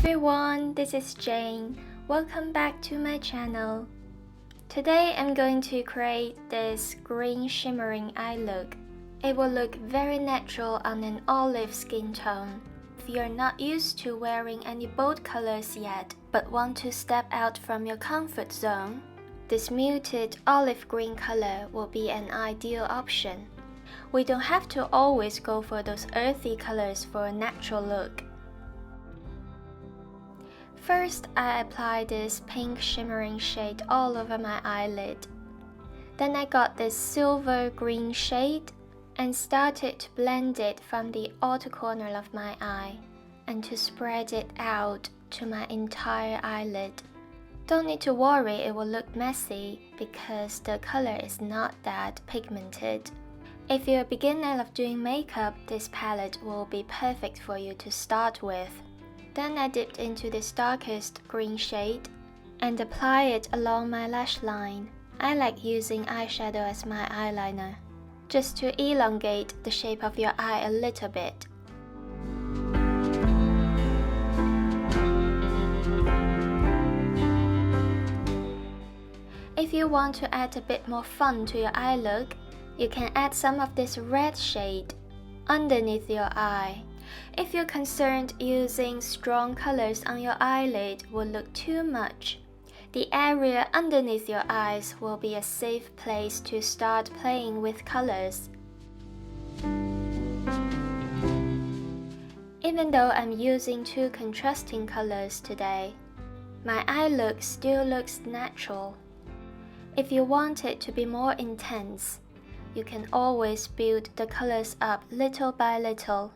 everyone, this is Jane. Welcome back to my channel. Today I'm going to create this green shimmering eye look. It will look very natural on an olive skin tone. If you're not used to wearing any bold colors yet, but want to step out from your comfort zone, this muted olive green color will be an ideal option. We don't have to always go for those earthy colors for a natural look. First, I apply this pink shimmering shade all over my eyelid. Then I got this silver green shade and started to blend it from the outer corner of my eye and to spread it out to my entire eyelid. Don't need to worry it will look messy because the color is not that pigmented. If you're a beginner of doing makeup, this palette will be perfect for you to start with. Then I dipped into this darkest green shade and apply it along my lash line. I like using eyeshadow as my eyeliner, just to elongate the shape of your eye a little bit. If you want to add a bit more fun to your eye look, you can add some of this red shade underneath your eye. If you're concerned using strong colors on your eyelid will look too much, the area underneath your eyes will be a safe place to start playing with colors. Even though I'm using two contrasting colors today, my eye look still looks natural. If you want it to be more intense, you can always build the colors up little by little.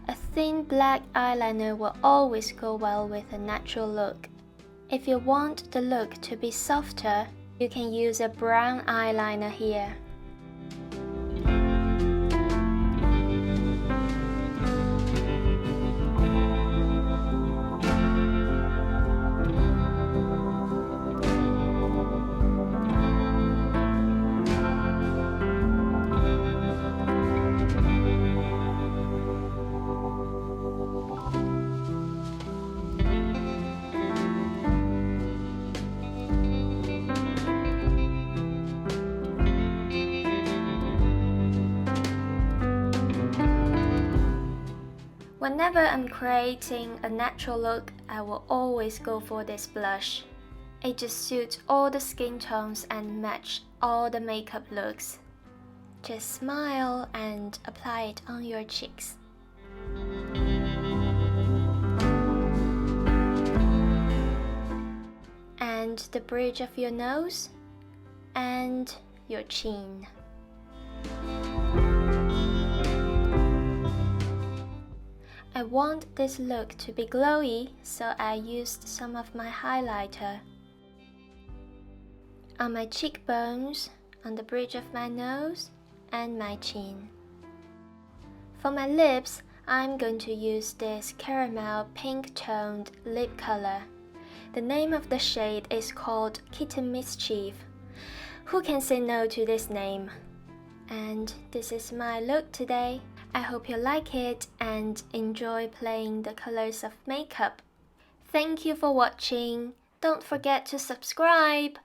A thin black eyeliner will always go well with a natural look. If you want the look to be softer, you can use a brown eyeliner here. Whenever I'm creating a natural look, I will always go for this blush. It just suits all the skin tones and match all the makeup looks. Just smile and apply it on your cheeks. And the bridge of your nose and your chin. I want this look to be glowy, so I used some of my highlighter on my cheekbones, on the bridge of my nose, and my chin. For my lips, I'm going to use this caramel pink-toned lip color. The name of the shade is called Kitten Mischief. Who can say no to this name? And this is my look today. I hope you like it and enjoy playing the colors of makeup. Thank you for watching. Don't forget to subscribe.